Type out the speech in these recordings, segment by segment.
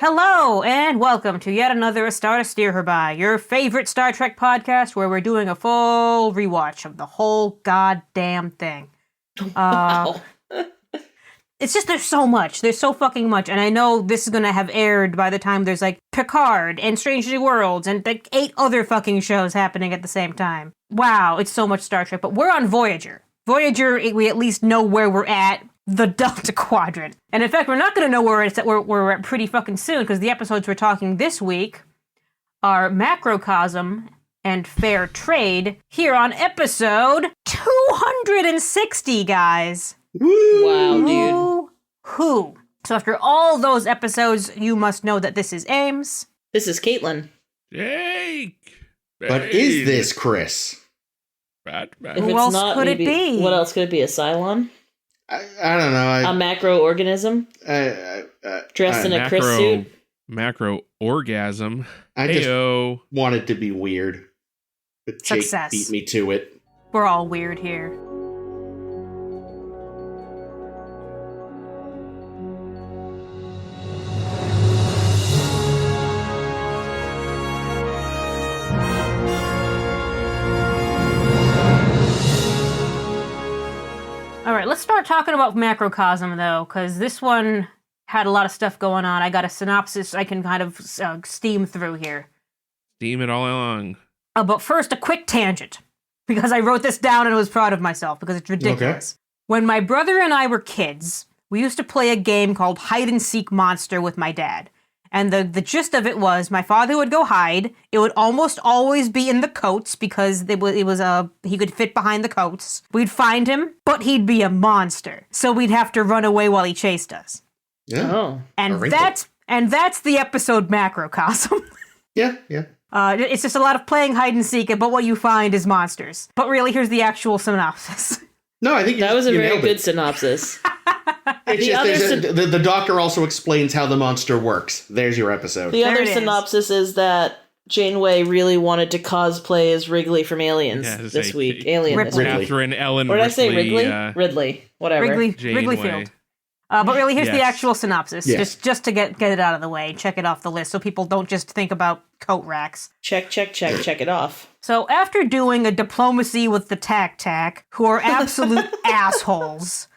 Hello, and welcome to yet another A Star to Steer Her By, your favorite Star Trek podcast where we're doing a full rewatch of the whole goddamn thing. Wow. It's just there's so much. There's so fucking much. And I know this is going to have aired by the time there's like Picard and Strange New Worlds and like 8 other fucking shows happening at the same time. Wow, it's so much Star Trek. But we're on Voyager. Voyager, we at least know where we're at. The Delta Quadrant. And in fact, we're not going to know where it's at. We're at pretty fucking soon, because the episodes we're talking this week are Macrocosm and Fair Trade here on episode 260, guys. Woo! Wow, dude. Who? So after all those episodes, you must know that this is Ames. This is Caitlin. Jake! But is this Chris? Batman. If Who it's else not, could it maybe, be? What else could it be? A Cylon? I don't know. A macroorganism? Dressed in a Chris suit? Macro orgasm. I just Heyo. wanted to be weird. But Jake Success. beat me to it. We're all weird here. All right, let's start talking about Macrocosm, though, because this one had a lot of stuff going on. I got a synopsis I can kind of steam through here. Steam it all along. But first, a quick tangent, because I wrote this down and was proud of myself, because it's ridiculous. Okay. When my brother and I were kids, we used to play a game called Hide and Seek Monster with my dad. And the gist of it was my father would go hide. It would almost always be in the coats because he could fit behind the coats. We'd find him, but he'd be a monster. So we'd have to run away while he chased us. Yeah. Oh. And that's the episode Macrocosm. Yeah. It's just a lot of playing hide and seek, but what you find is monsters. But really, here's the actual synopsis. No, I think that was a very good it. synopsis. The doctor also explains how the monster works. There's your episode. The other synopsis is that Janeway really wanted to cosplay as Wrigley from Aliens this week. Alien this week. Catherine Ellen Or did I say Ripley, Wrigley? Ridley. Whatever. Wrigley Field. But really, here's the actual synopsis, Yes. just to get it out of the way, check it off the list, so people don't just think about coat racks. Check it off. So after doing a diplomacy with the Tac, who are absolute assholes,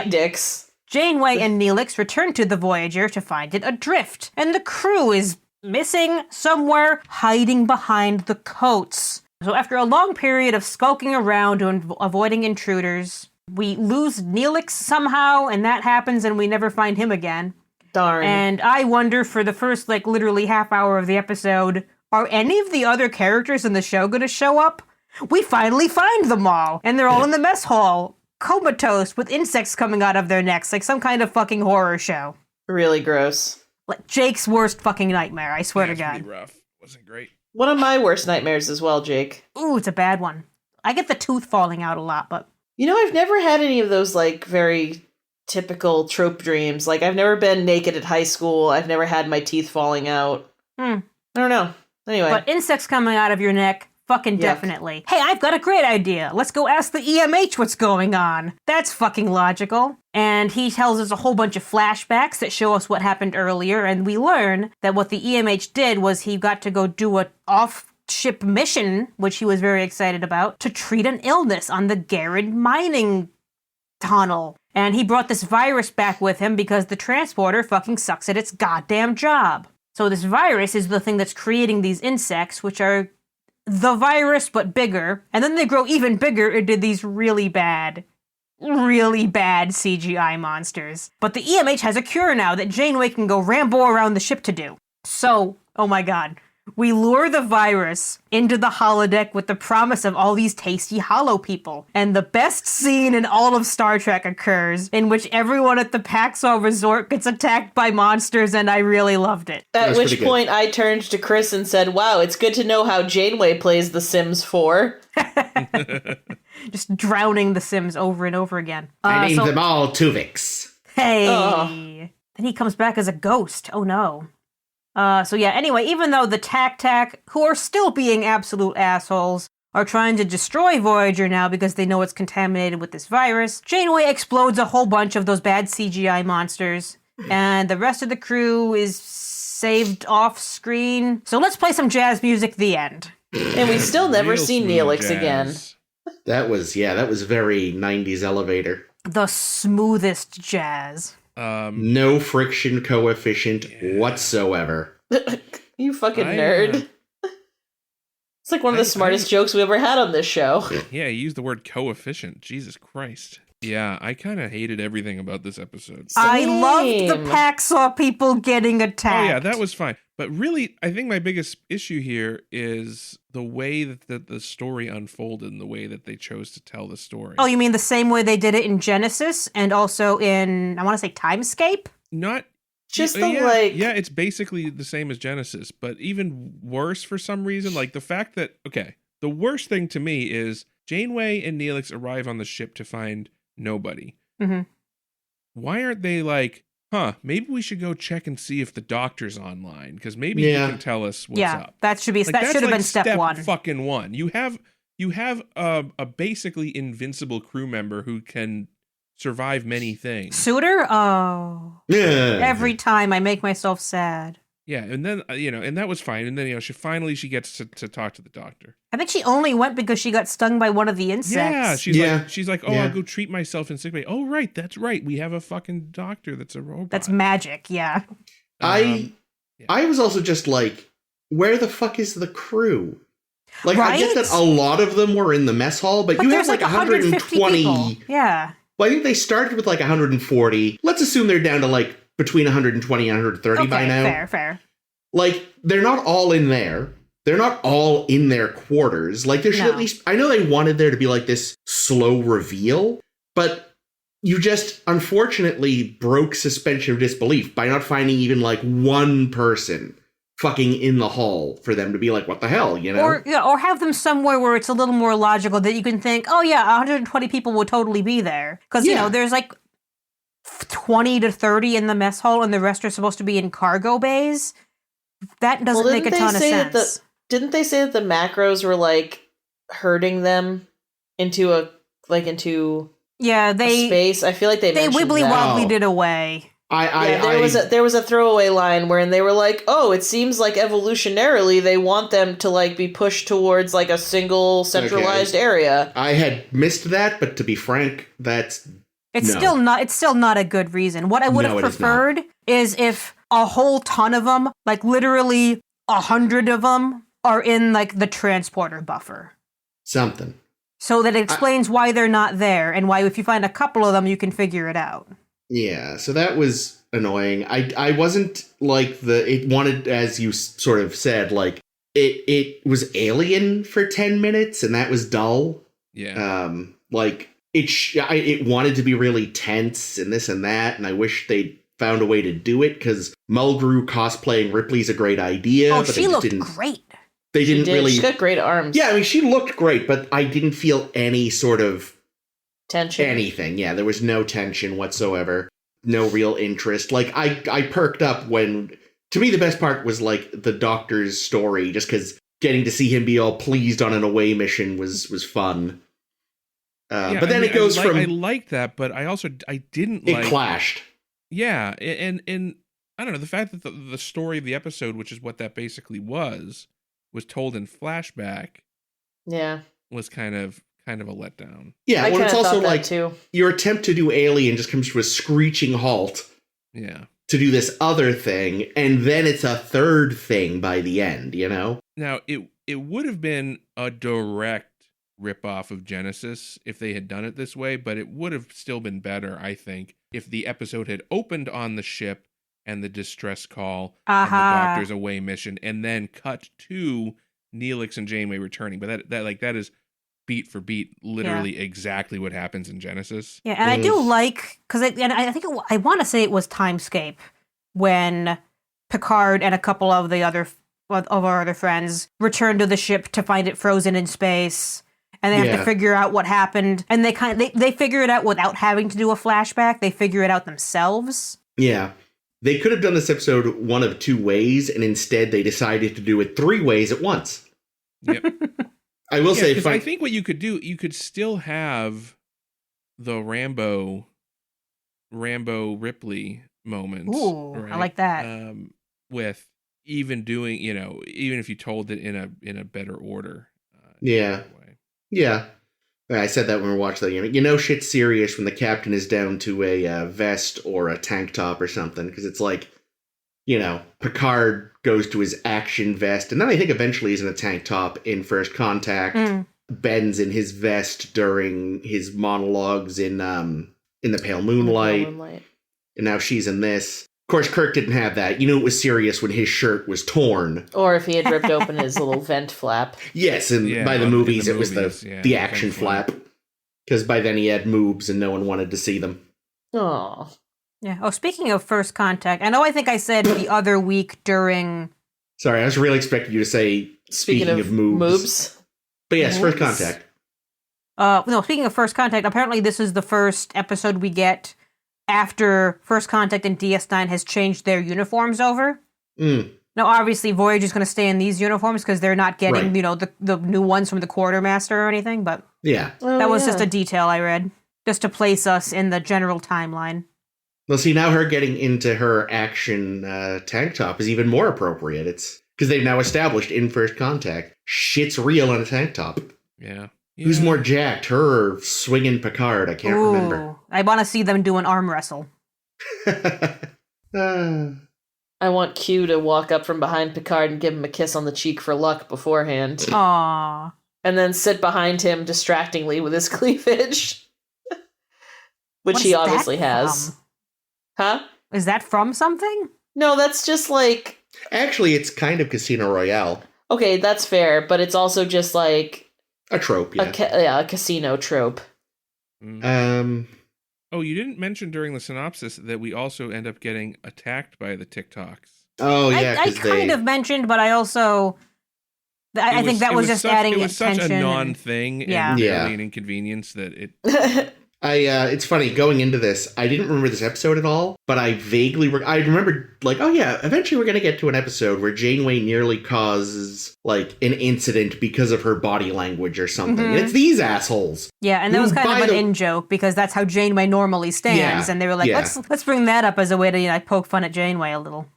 dicks, Janeway and Neelix return to the Voyager to find it adrift, and the crew is missing somewhere, hiding behind the coats. So after a long period of skulking around and avoiding intruders, we lose Neelix somehow, and that happens, and we never find him again. Darn. And I wonder, for the first, literally half hour of the episode, are any of the other characters in the show going to show up? We finally find them all, and they're all in the mess hall, comatose, with insects coming out of their necks, like some kind of fucking horror show. Really gross. Like Jake's worst fucking nightmare, I swear to God. Pretty rough. Wasn't great. One of my worst nightmares as well, Jake. Ooh, it's a bad one. I get the tooth falling out a lot, but... You know, I've never had any of those, very typical trope dreams. I've never been naked at high school. I've never had my teeth falling out. I don't know. Anyway. But insects coming out of your neck, fucking definitely. Hey, I've got a great idea. Let's go ask the EMH what's going on. That's fucking logical. And he tells us a whole bunch of flashbacks that show us what happened earlier, and we learn that what the EMH did was he got to go do a off-ship mission, which he was very excited about, to treat an illness on the Garrod mining tunnel. And he brought this virus back with him because the transporter fucking sucks at its goddamn job. So this virus is the thing that's creating these insects, which are the virus but bigger. And then they grow even bigger into these really bad CGI monsters. But the EMH has a cure now that Janeway can go Rambo around the ship to do. So, oh my God. We lure the virus into the holodeck with the promise of all these tasty holo people. And the best scene in all of Star Trek occurs, in which everyone at the Paxo Resort gets attacked by monsters, and I really loved it. At which point I turned to Chris and said, wow, it's good to know how Janeway plays The Sims 4. Just drowning the Sims over and over again. I named them all Tuvix. Hey! Then he comes back as a ghost. Oh no. Anyway, even though the Tac, who are still being absolute assholes, are trying to destroy Voyager now because they know it's contaminated with this virus, Janeway explodes a whole bunch of those bad CGI monsters, and the rest of the crew is saved off screen. So let's play some jazz music. The end. And we still never Real see smooth Neelix jazz. again. That was very 90s elevator. The smoothest jazz. No friction coefficient whatsoever. You fucking nerd. It's like one of the smartest jokes we ever had on this show. Yeah, you used the word coefficient. Jesus Christ. Yeah, I kind of hated everything about this episode. I loved the Paxaw people getting attacked. Oh yeah, that was fine. But really, I think my biggest issue here is the way that the story unfolded and the way that they chose to tell the story. Oh, you mean the same way they did it in Genesis and also in, I want to say, Timescape? Not just yeah, it's basically the same as Genesis, but even worse for some reason. Like the fact that, the worst thing to me is Janeway and Neelix arrive on the ship to find nobody. Mm-hmm. Why aren't they like, maybe we should go check and see if the doctor's online, because maybe he can tell us what's up. That should be that should have been step one. Fucking one. You have a basically invincible crew member who can survive many things. Suitor? Oh. Yeah. Every time I make myself sad. Yeah, and then, and that was fine. And then, she gets to talk to the doctor. I think she only went because she got stung by one of the insects. Yeah, she's like, I'll go treat myself in sickbay. Oh, right, that's right. We have a fucking doctor that's a robot. That's magic, yeah. I was also just like, where the fuck is the crew? Like, right? I get that a lot of them were in the mess hall, but you have like 120. People. Yeah. Well, I think they started with like 140. Let's assume they're down to like between 120 and 130 by now. Fair. Like, they're not all in there. They're not all in their quarters. Like, there should at least... I know they wanted there to be like this slow reveal, but you just unfortunately broke suspension of disbelief by not finding even like one person fucking in the hall for them to be like, what the hell, you know? Or have them somewhere where it's a little more logical that you can think, oh yeah, 120 people would totally be there. Because, you know, there's like 20 to 30 in the mess hall and the rest are supposed to be in cargo bays. That doesn't make a ton of sense. Didn't they say that the macros were like herding them into a space? I feel like they wibbly wobbly it away. There was a throwaway line wherein they were like, oh, it seems like evolutionarily they want them to like be pushed towards like a single centralized area. I had missed that, but to be frank, it's still not a good reason. What I would have preferred is if a whole ton of them, like literally 100 of them, are in like the transporter buffer. Something. So that it explains why they're not there and why if you find a couple of them, you can figure it out. Yeah, so that was annoying. I wasn't like it wanted, as you sort of said, like it was alien for 10 minutes and that was dull. Yeah. Like it wanted to be really tense and this and that, and I wish they'd found a way to do it because Mulgrew cosplaying Ripley's a great idea. Oh, but she looked great. They didn't really. She got great arms. Yeah, I mean, she looked great, but I didn't feel any sort of tension. Anything. Yeah, there was no tension whatsoever. No real interest. Like I perked up when, to me, the best part was like the doctor's story, just because getting to see him be all pleased on an away mission was fun. But then it goes from. I liked that, but I didn't like. It clashed. Yeah, and I don't know, the fact that the story of the episode, which is what that basically was told in flashback. Yeah, was kind of a letdown. Yeah, well, it's also like too. Your attempt to do Alien just comes to a screeching halt. Yeah. To do this other thing, and then it's a third thing by the end, you know? Now, it would have been a direct ripoff of Genesis if they had done it this way, but it would have still been better, I think, if the episode had opened on the ship and the distress call and the doctor's away mission, and then cut to Neelix and Janeway returning. But that is beat for beat, literally exactly what happens in Genesis. Yeah, and I do like, because I think I want to say it was Timescape when Picard and a couple of our other friends return to the ship to find it frozen in space. And they have to figure out what happened. And they figure it out without having to do a flashback. They figure it out themselves. Yeah. They could have done this episode one of two ways, and instead they decided to do it three ways at once. Yep. I will say, I think what you could do, you could still have the Rambo Ripley moment. Ooh, right? I like that. With even doing, even if you told it in a better order. Yeah. Yeah. I said that when we watched that. Shit's serious when the captain is down to a vest or a tank top or something, because it's like, Picard goes to his action vest, and then I think eventually he's in a tank top in First Contact. Ben's in his vest during his monologues in the Pale Moonlight. And now she's in this. Of course, Kirk didn't have that. It was serious when his shirt was torn. Or if he had ripped open his little vent flap. Yes, and by the movies, it was the action flap. Because by then he had moobs and no one wanted to see them. Oh. Yeah. Oh, speaking of First Contact, I think I said the other week during... Sorry, I was really expecting you to say, speaking of moobs. But yes, First Contact. No, speaking of First Contact, apparently this is the first episode we get after First Contact and DS9 has changed their uniforms over. Now, obviously, Voyager's going to stay in these uniforms because they're not getting, the new ones from the Quartermaster or anything, but that was just a detail I read, just to place us in the general timeline. Well, see, now her getting into her action tank top is even more appropriate. It's because they've now established in First Contact, shit's real in a tank top. Yeah. Who's more jacked, her or swinging Picard? I can't remember. I want to see them do an arm wrestle. I want Q to walk up from behind Picard and give him a kiss on the cheek for luck beforehand. Aww. And then sit behind him distractingly with his cleavage. Which he obviously has. Huh? Is that from something? No, that's just like... Actually, it's kind of Casino Royale. Okay, that's fair, but it's also just like... A trope, yeah. A casino trope. Oh, you didn't mention during the synopsis that we also end up getting attacked by the TikToks. Oh, yeah. I kind of mentioned, but I also... I think that was just adding attention. It was such a non-thing and really an inconvenience that it... It's funny, going into this, I didn't remember this episode at all, but I vaguely... I remembered, eventually we're going to get to an episode where Janeway nearly causes, an incident because of her body language or something. And it's these assholes. Yeah, and that was kind of an in-joke, because that's how Janeway normally stands, and they were like, let's bring that up as a way to, poke fun at Janeway a little.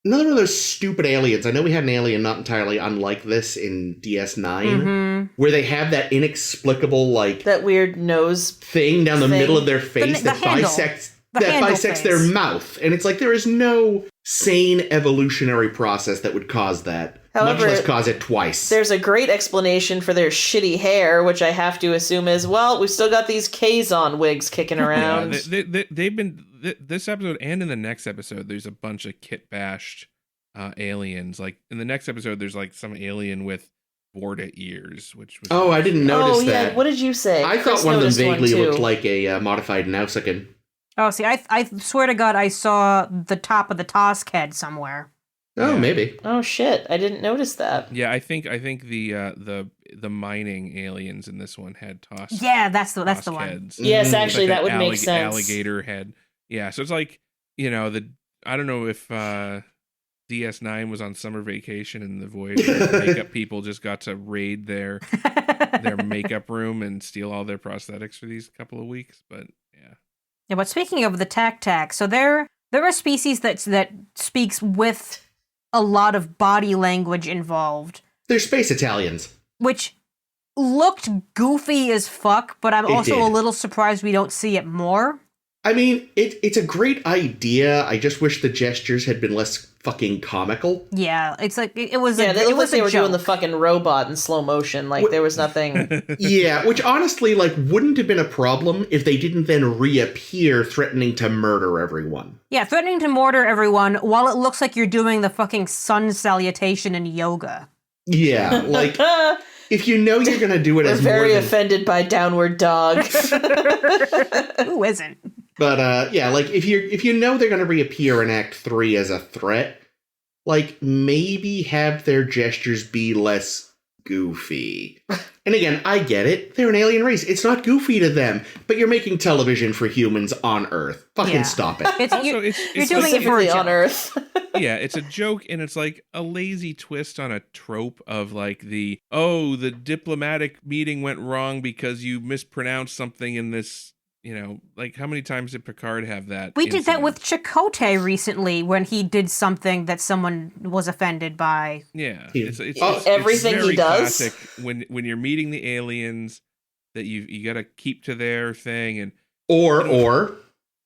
Another one of those stupid aliens. I know we had an alien not entirely unlike this in DS9, where they have that inexplicable, that weird nose thing down the middle of their face that bisects their mouth. And it's like, there is no sane evolutionary process that would cause that. However, much less cause it twice. There's a great explanation for their shitty hair, which I have to assume is, we've still got these Kazon wigs kicking around. They've been... This episode and in the next episode, there's a bunch of kitbashed aliens. Like, in the next episode, there's, some alien with Borda ears, which was... Oh, I didn't notice that. Yeah. What did you say? I thought one of them vaguely looked like a modified Nausicaan. Oh, see, I swear to God, I saw the top of the Tosk head somewhere. Oh, maybe. Oh, shit. I didn't notice that. Yeah, I think the mining aliens in this one had Tosk. Yeah, that's the one. Heads. Yes, actually, that would make sense. Alligator head. Yeah, so it's I don't know if DS9 was on summer vacation and the Voyager makeup people just got to raid their makeup room and steal all their prosthetics for these couple of weeks, but yeah. Yeah, but speaking of the tac, so there are a species that speaks with a lot of body language involved. They're space Italians. Which looked goofy as fuck, but I'm also a little surprised we don't see it more. I mean, it's a great idea. I just wish the gestures had been less fucking comical. Yeah, it's like it was. Yeah, they looked like they were joke. Doing the fucking robot in slow motion. There was nothing. Yeah, which honestly, wouldn't have been a problem if they didn't then reappear threatening to murder everyone. Yeah, threatening to murder everyone while it looks like you're doing the fucking sun salutation in yoga. Yeah, if you know you're gonna do it as very offended by downward dog. Who isn't? But if you know they're gonna reappear in Act 3 as a threat, maybe have their gestures be less goofy. And again, I get it. They're an alien race. It's not goofy to them. But you're making television for humans on Earth. Fucking stop it. You're doing it for on Earth. Yeah, it's a joke, and it's a lazy twist on a trope of the diplomatic meeting went wrong because you mispronounced something in this like how many times did Picard have that? We did that incident? with Chakotay recently when he did something that someone was offended by. Yeah, everything very he does. classic when you're meeting the aliens that you got to keep to their thing and or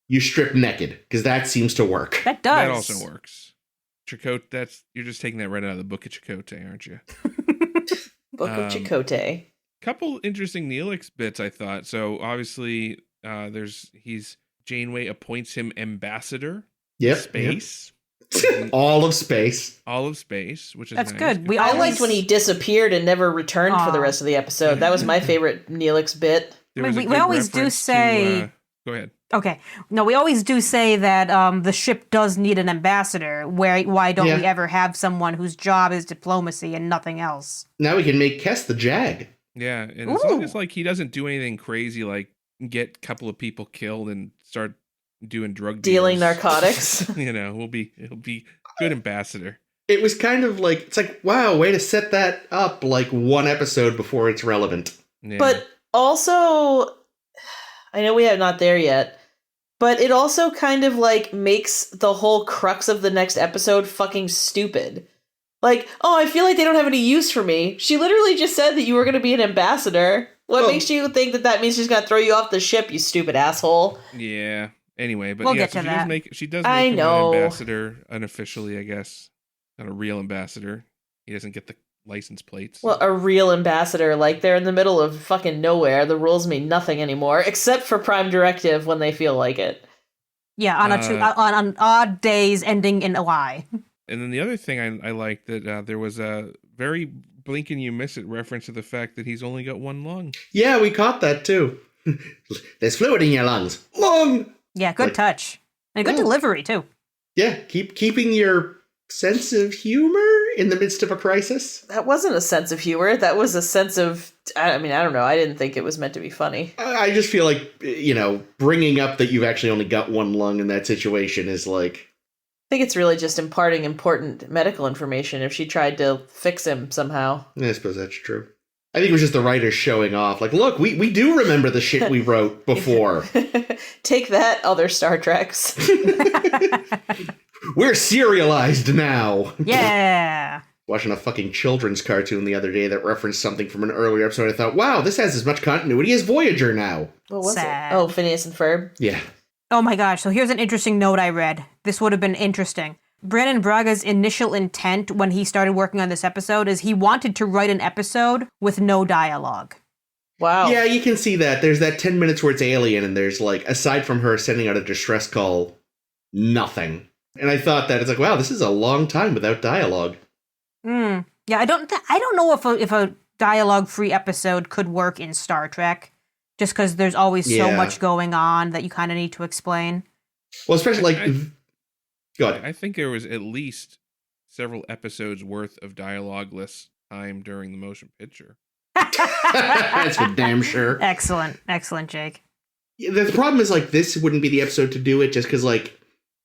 you strip naked because that seems to work. That does. That also works. Chakotay, you're just taking that right out of the book of Chakotay, aren't you? Book of Chakotay. Couple interesting Neelix bits, I thought. So obviously, Janeway appoints him ambassador. Yep. Space. All of space. All of space, which is That's nice. good. I liked when he disappeared and never returned for the rest of the episode. That was my favorite Neelix bit. We always do say. Go ahead. Okay. No, we always do say that the ship does need an ambassador. Why don't we ever have someone whose job is diplomacy and nothing else? Now we can make Kess the Jag. Yeah, and as long as he doesn't do anything crazy like get a couple of people killed and start doing drug dealing deals, narcotics. he'll be good ambassador. It was kind of like, it's like, wow, way to set that up like one episode before it's relevant. Yeah. But also, I know we are not there yet, but it also kind of like makes the whole crux of the next episode fucking stupid. Like, oh, I feel like they don't have any use for me. She literally just said that you were going to be an ambassador. What makes you think that means she's going to throw you off the ship, you stupid asshole? Yeah. Anyway, but we'll yeah, get to that. She does make him an ambassador unofficially, I guess. Not a real ambassador. He doesn't get the license plates. Well, a real ambassador, like they're in the middle of fucking nowhere. The rules mean nothing anymore, except for Prime Directive when they feel like it. Yeah, on odd days ending in Y. And then the other thing I liked that there was a very blink and you miss it reference to the fact that he's only got one lung. Yeah, we caught that too. There's fluid in your lungs. Lung! Yeah, good touch. And good delivery, too. Yeah, keeping your sense of humor in the midst of a crisis. That wasn't a sense of humor. That was a sense of, I don't know. I didn't think it was meant to be funny. I just feel like, bringing up that you've actually only got one lung in that situation is like... I think it's really just imparting important medical information if she tried to fix him somehow. I suppose that's true. I think it was just the writers showing off. Like, look, we do remember the shit we wrote before. Take that, other Star Treks. We're serialized now. Yeah. Watching a fucking children's cartoon the other day that referenced something from an earlier episode. I thought, wow, this has as much continuity as Voyager now. What was Sad. it? Oh, Phineas and Ferb? Yeah. Oh my gosh, so here's an interesting note I read. This would have been interesting. Brandon Braga's initial intent when he started working on this episode is he wanted to write an episode with no dialogue. Wow. Yeah, you can see that. There's that 10 minutes where it's alien and there's like, aside from her sending out a distress call, nothing. And I thought that it's like, wow, this is a long time without dialogue. Yeah, I don't know if a dialogue-free episode could work in Star Trek, just because there's always so much going on that you kind of need to explain. Well, especially go ahead. I think there was at least several episodes worth of dialogueless time during the motion picture. That's for damn sure. Excellent, Jake. The problem is, like, this wouldn't be the episode to do it just because, like,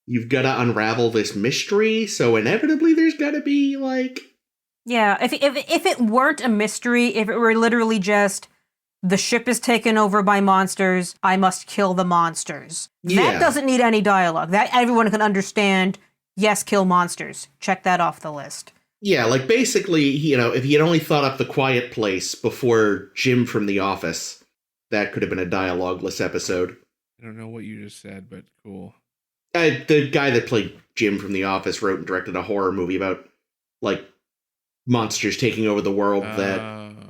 you've got to unravel this mystery, so inevitably there's got to be, like... Yeah, if it weren't a mystery, if it were literally just, the ship is taken over by monsters, I must kill the monsters. Yeah. That doesn't need any dialogue. That everyone can understand, yes, kill monsters. Check that off the list. Yeah, like, basically, if he had only thought up the quiet place before Jim from The Office, that could have been a dialogueless episode. I don't know what you just said, but cool. The guy that played Jim from The Office wrote and directed a horror movie about, like, monsters taking over the world that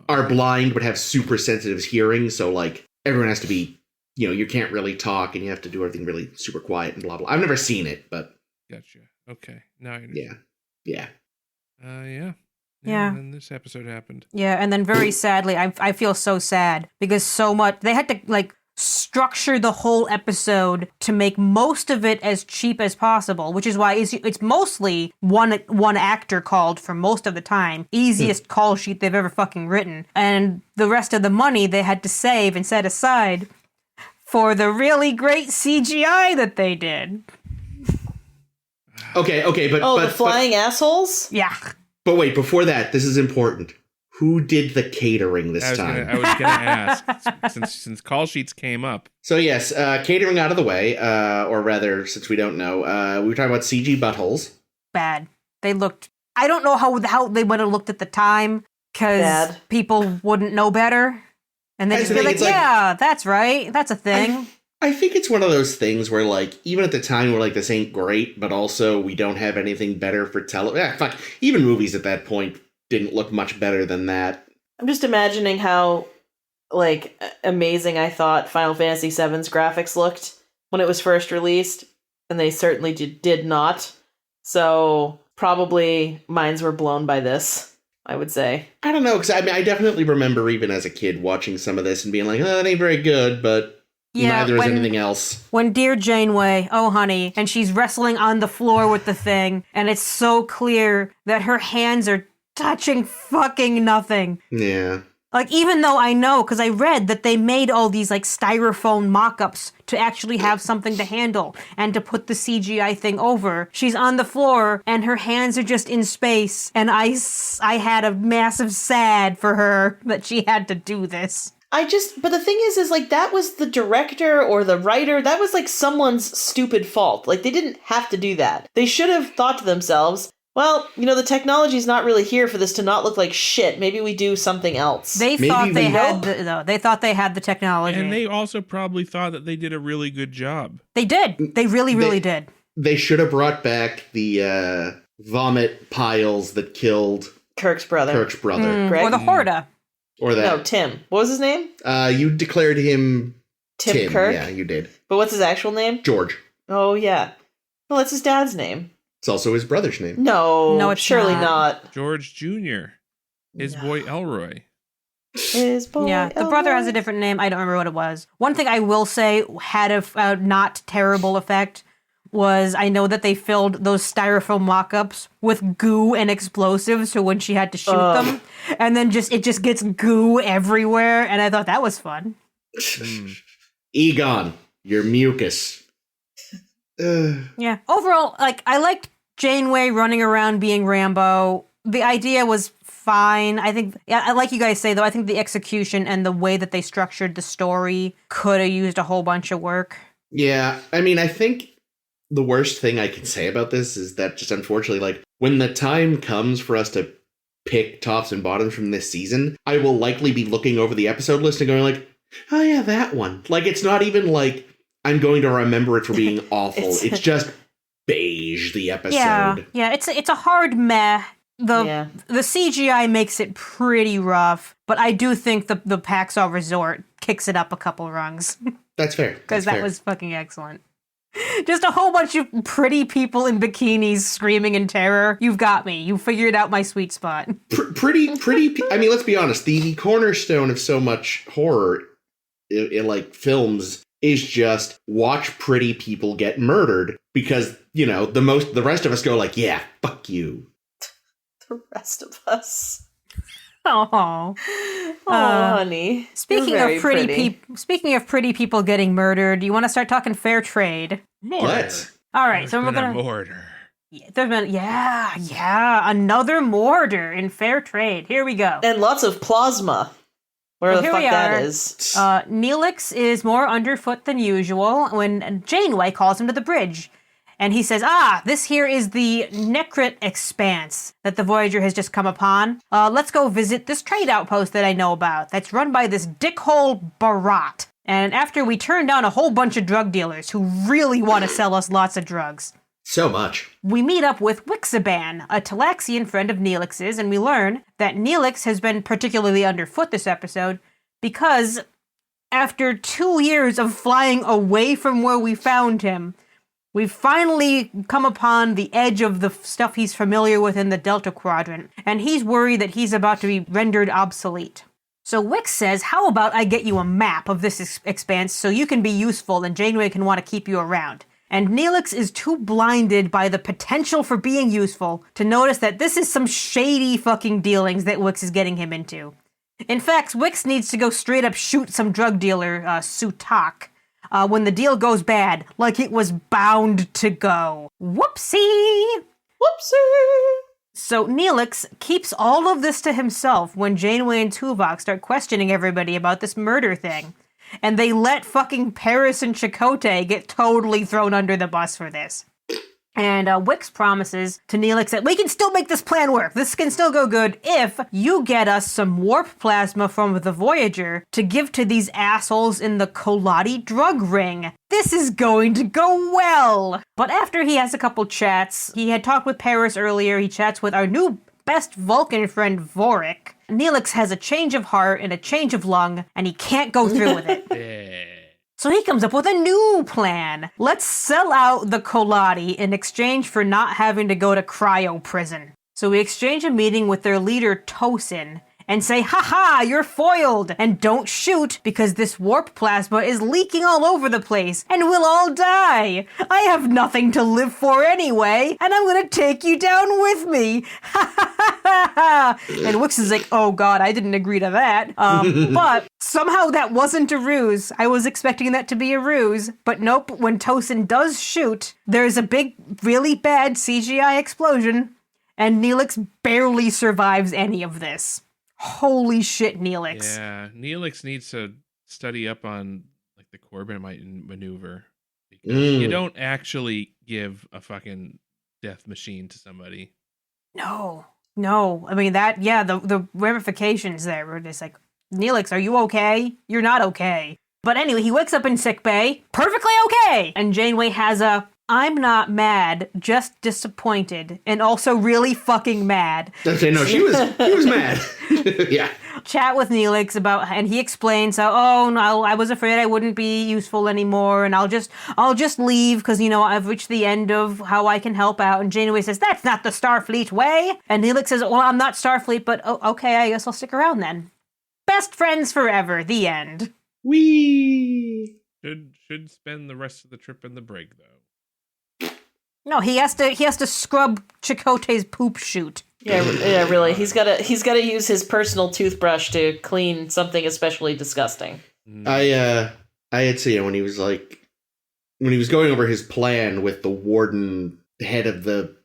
are blind but have super sensitive hearing, so, like, everyone has to be, you can't really talk and you have to do everything really super quiet and blah, blah. I've never seen it, but... Gotcha. Okay. Now I understand. Yeah. Yeah. And then this episode happened. Yeah, and then very sadly, I feel so sad because so much they had to like structure the whole episode to make most of it as cheap as possible, which is why it's mostly one actor called for most of the time. Easiest call sheet they've ever fucking written, and the rest of the money they had to save and set aside for the really great CGI that they did. Okay, but... the flying assholes? Yeah. But wait, before that, this is important. who did the catering this time? I was going to ask, since call sheets came up. So yes, catering out of the way, or rather, since we don't know, we were talking about CG buttholes. Bad. They looked... I don't know how they would have looked at the time, because people wouldn't know better. And they just be like, yeah, that's right. That's a thing. I think it's one of those things where, like, even at the time, we're like, this ain't great, but also we don't have anything better for fuck. Even movies at that point didn't look much better than that. I'm just imagining how, like, amazing I thought Final Fantasy VII's graphics looked when it was first released, and they certainly did not. So probably minds were blown by this, I would say. I don't know, because I definitely remember even as a kid watching some of this and being like, oh, it ain't very good, but neither is anything else. When Dear Janeway, oh honey, and she's wrestling on the floor with the thing, and it's so clear that her hands are touching fucking nothing. Yeah. Like, even though I know, because I read that they made all these, like, styrofoam mock-ups to actually have something to handle and to put the CGI thing over. She's on the floor, and her hands are just in space, and I had a massive sad for her that she had to do this. But the thing is like, that was the director or the writer, that was like someone's stupid fault. Like, they didn't have to do that. They should have thought to themselves, well, the technology's not really here for this to not look like shit. Maybe we do something else. They thought they had the technology. And they also probably thought that they did a really good job. They did. They really did. They should have brought back the vomit piles that killed Kirk's brother. Greg? Or the Horda. Or that. No, Tim. What was his name? You declared him Tim Kirk? Yeah, you did. But what's his actual name? George. Oh, yeah. Well, that's his dad's name. It's also his brother's name. No, it's surely not. George Jr. His boy Elroy. His boy Yeah, the brother has a different name. I don't remember what it was. One thing I will say had a not terrible effect was I know that they filled those styrofoam mock-ups with goo and explosives, so when she had to shoot them, and then it just gets goo everywhere, and I thought that was fun. Egon, your mucus. Yeah. Overall, like, I liked Janeway running around being Rambo. The idea was fine. I think, like you guys say, though, I think the execution and the way that they structured the story could have used a whole bunch of work. Yeah. I mean, I think the worst thing I can say about this is that just unfortunately, like, when the time comes for us to pick tops and bottoms from this season, I will likely be looking over the episode list and going like, oh yeah, that one. Like, it's not even like I'm going to remember it for being awful. It's just beige, the episode. Yeah, it's a hard meh. The CGI makes it pretty rough, but I do think the Paxall Resort kicks it up a couple rungs. That's fair. Because that was fucking excellent. Just a whole bunch of pretty people in bikinis screaming in terror. You've got me. You figured out my sweet spot. Pretty. I mean, let's be honest. The cornerstone of so much horror in like films is just watch pretty people get murdered because, the rest of us go like, yeah, fuck you. The rest of us. Oh, honey. Speaking of pretty people getting murdered, do you want to start talking fair trade? Let's. All right, so we're gonna mortar. There's been another mortar in fair trade. Here we go. And lots of plasma. Where the fuck that is. Neelix is more underfoot than usual when Janeway calls him to the bridge. And he says, this here is the Necrit Expanse that the Voyager has just come upon. Let's go visit this trade outpost that I know about that's run by this dickhole Barat. And after we turn down a whole bunch of drug dealers who really want to sell us lots of drugs. So much. We meet up with Wixaban, a Talaxian friend of Neelix's, and we learn that Neelix has been particularly underfoot this episode because after 2 years of flying away from where we found him, we've finally come upon the edge of the stuff he's familiar with in the Delta Quadrant, and he's worried that he's about to be rendered obsolete. So Wix says, how about I get you a map of this expanse so you can be useful and Janeway can want to keep you around? And Neelix is too blinded by the potential for being useful to notice that this is some shady fucking dealings that Wix is getting him into. In fact, Wix needs to go straight up shoot some drug dealer, Sutak, when the deal goes bad, like it was bound to go. Whoopsie! Whoopsie! So Neelix keeps all of this to himself when Janeway and Tuvok start questioning everybody about this murder thing. And they let fucking Paris and Chakotay get totally thrown under the bus for this. And Wix promises to Neelix that we can still make this plan work. This can still go good if you get us some warp plasma from the Voyager to give to these assholes in the Kolati drug ring. This is going to go well. But after he has a couple chats, he had talked with Paris earlier, he chats with our new best Vulcan friend Vorik. Neelix has a change of heart and a change of lung, and he can't go through with it. So he comes up with a new plan. Let's sell out the Kolati in exchange for not having to go to cryo prison. So we exchange a meeting with their leader, Tosin, and say, "Ha, you're foiled! And don't shoot, because this warp plasma is leaking all over the place, and we'll all die! I have nothing to live for anyway, and I'm gonna take you down with me! Ha ha ha ha!" And Wix is like, "Oh god, I didn't agree to that." But somehow that wasn't a ruse. I was expecting that to be a ruse, but nope, when Tosin does shoot, there's a big, really bad CGI explosion, and Neelix barely survives any of this. Holy shit, Neelix. Yeah, Neelix needs to study up on like the Corbomite maneuver. Because you don't actually give a fucking death machine to somebody. No. I mean, the ramifications there were just like, Neelix, are you okay? You're not okay. But anyway, he wakes up in sickbay, perfectly okay! And Janeway has a, "I'm not mad, just disappointed, and also really fucking mad." Okay, no, he was mad. Yeah. Chat with Neelix about, and he explains how, "Oh no, I was afraid I wouldn't be useful anymore, and I'll just leave because I've reached the end of how I can help out." And Janeway says, "That's not the Starfleet way." And Neelix says, "Well, I'm not Starfleet, but okay, I guess I'll stick around then." Best friends forever. The end. Wee. Should spend the rest of the trip in the brig though. No, he has to scrub Chakotay's poop chute. Yeah, really. He's gotta use his personal toothbrush to clean something especially disgusting. I had seen it when he was going over his plan with the warden, head of the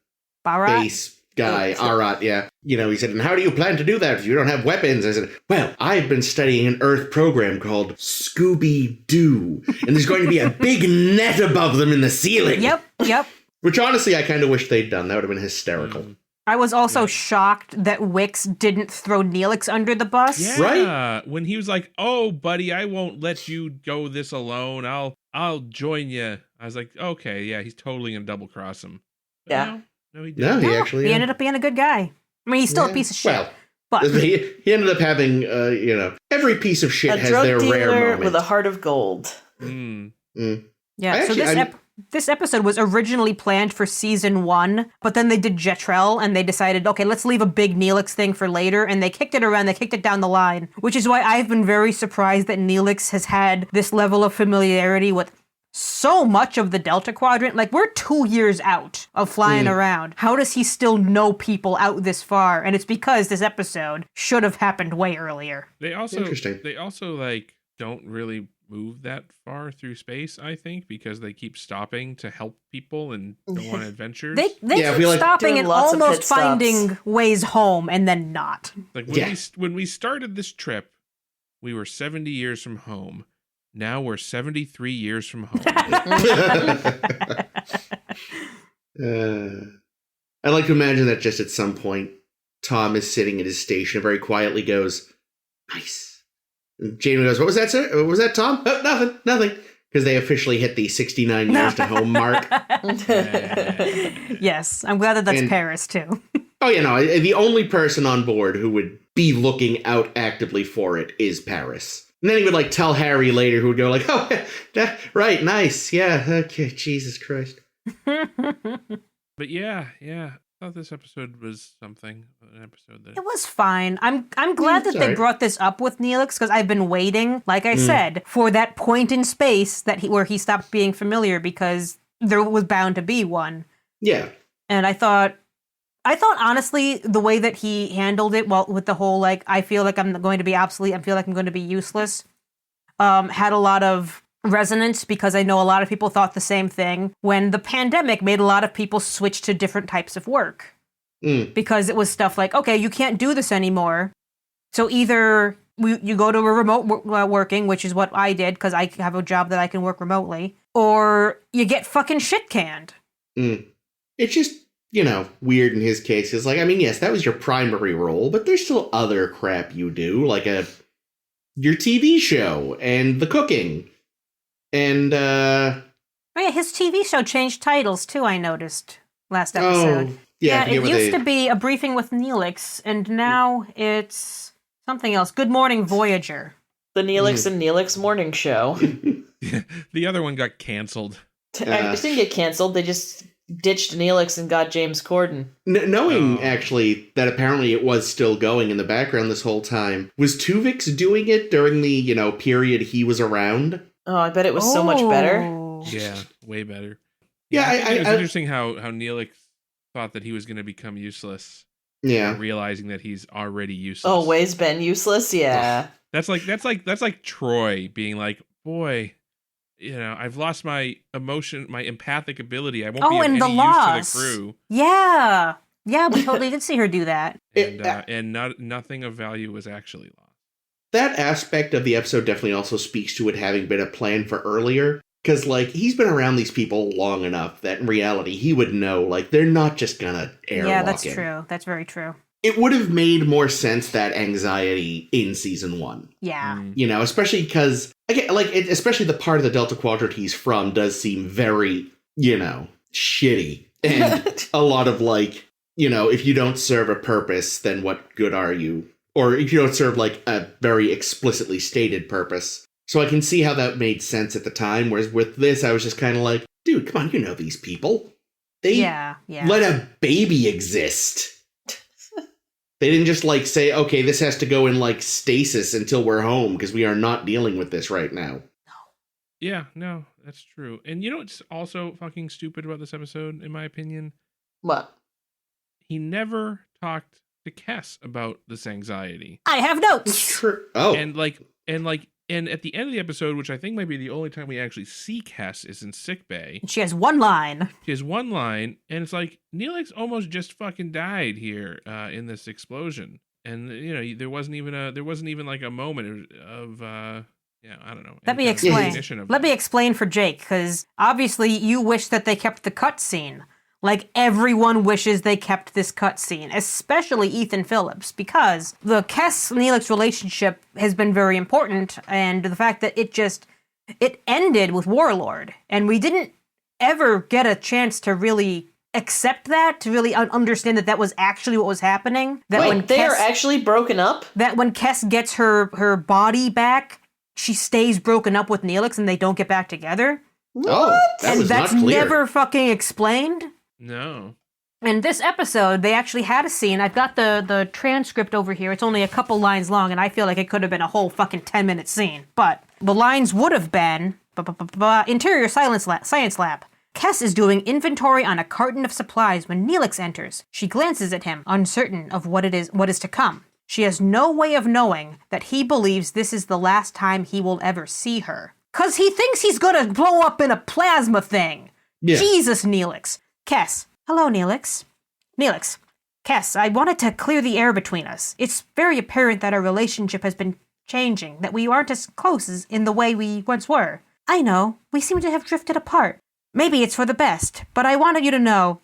Barat? base guy, Arat, yeah. He said, "And how do you plan to do that if you don't have weapons?" I said, "Well, I've been studying an Earth program called Scooby-Doo, and there's going to be a big net above them in the ceiling." Yep. Which honestly, I kind of wish they'd done. That would have been hysterical. I was also shocked that Wix didn't throw Neelix under the bus. Yeah, right? When he was like, "Oh, buddy, I won't let you go this alone. I'll join you." I was like, "Okay, yeah, he's totally gonna double cross him." But Yeah. No, he didn't. No, he actually... He ended up being a good guy. I mean, he's still a piece of shit. Well, but he ended up having, every piece of shit A has drug their rare dealer moment. with a heart of gold. yeah, so this episode was originally planned for season 1, but then they did Jetrel and they decided, okay, let's leave a big Neelix thing for later, and they kicked it down the line, which is why I've been very surprised that Neelix has had this level of familiarity with so much of the Delta Quadrant. Like, we're 2 years out of flying around. How does he still know people out this far? And it's because this episode should have happened way earlier. They also Interesting. like don't really move that far through space, I think, because they keep stopping to help people and go on adventures. They keep stopping and lots of almost pit stops. finding ways home and then not. Like when we started this trip, we were 70 years from home. Now we're 73 years from home. I like to imagine that just at some point, Tom is sitting at his station and very quietly goes, "Nice." And Jamie goes, "What was that, sir? What was that, Tom?" "Oh, nothing. Because they officially hit the 69 years to home mark. Yes, I'm glad that's Paris, too. Oh, the only person on board who would be looking out actively for it is Paris. And then he would tell Harry later, who would go "Oh, right, nice, yeah, okay, Jesus Christ." But yeah, I thought this episode was something. An episode that It was fine. I'm glad that they brought this up with Neelix, because I've been waiting, like I said, for that point in space where he stopped being familiar, because there was bound to be one. Yeah. And I thought honestly, the way that he handled it, with the whole, I feel like I'm going to be obsolete, I feel like I'm going to be useless, had a lot of resonance, because I know a lot of people thought the same thing when the pandemic made a lot of people switch to different types of work. because it was stuff like, okay, you can't do this anymore. So either you go to a remote working, which is what I did because I have a job that I can work remotely, or you get fucking shit canned. It's just, weird in his case. It's like, I mean, yes, that was your primary role, but there's still other crap you do, like your TV show and the cooking. And, Oh yeah, his TV show changed titles too, I noticed last episode. Oh, yeah, it used to be A Briefing with Neelix, and now it's something else. Good Morning, Voyager. The Neelix and Neelix morning show. The other one got canceled. It didn't get canceled. They just ditched Neelix and got James Corden. Knowing, actually, that apparently it was still going in the background this whole time, was Tuvix doing it during the, period he was around? Oh, I bet it was so much better. Yeah, way better. Yeah, it was interesting how Neelix thought that he was going to become useless. Yeah, realizing that he's already useless. Always been useless. Yeah, that's like Troy being like, boy, I've lost my emotion, my empathic ability. I won't be of any use to the crew. Yeah, we totally did see her do that. And nothing of value was actually lost. That aspect of the episode definitely also speaks to it having been a plan for earlier. Because, he's been around these people long enough that in reality, he would know, they're not just gonna airwalk Yeah, that's him. true. That's very true. It would have made more sense, that anxiety, in season 1. Yeah. Especially because, especially the part of the Delta Quadrant he's from does seem very, shitty. And a lot of, if you don't serve a purpose, then what good are you? Or if you don't serve, a very explicitly stated purpose. So I can see how that made sense at the time, whereas with this, I was just kind of like, dude, come on, you know these people. They let a baby exist. They didn't just, say, okay, this has to go in, stasis until we're home, because we are not dealing with this right now. Yeah, no, that's true. And you know what's also fucking stupid about this episode, in my opinion? What? He never talked to Kes about this anxiety. I have notes. It's true. Oh. And at the end of the episode, which I think might be the only time we actually see Kes, is in sickbay. She has one line. And it's like, Neelix almost just fucking died here in this explosion. And there wasn't even a moment of I don't know. Let me explain. Let me explain for Jake, because obviously you wish that they kept the cutscene. Everyone wishes they kept this cutscene, especially Ethan Phillips, because the Kes-Neelix relationship has been very important, and the fact that it ended with Warlord, and we didn't ever get a chance to really accept that, to really understand that was actually what was happening. That they are actually broken up? That when Kes gets her body back, she stays broken up with Neelix, and they don't get back together. What? Oh, that's never fucking explained. No. In this episode, they actually had a scene. I've got the transcript over here. It's only a couple lines long, and I feel like it could have been a whole fucking 10-minute scene. But the lines would have been, Interior Science Lab. Kes is doing inventory on a carton of supplies when Neelix enters. She glances at him, uncertain of what is to come. She has no way of knowing that he believes this is the last time he will ever see her. 'Cause he thinks he's gonna blow up in a plasma thing. Yeah. Jesus, Neelix. Kes. Hello, Neelix. Neelix. Kes, I wanted to clear the air between us. It's very apparent that our relationship has been changing, that we aren't as close as in the way we once were. I know, we seem to have drifted apart. Maybe it's for the best, but I wanted you to know,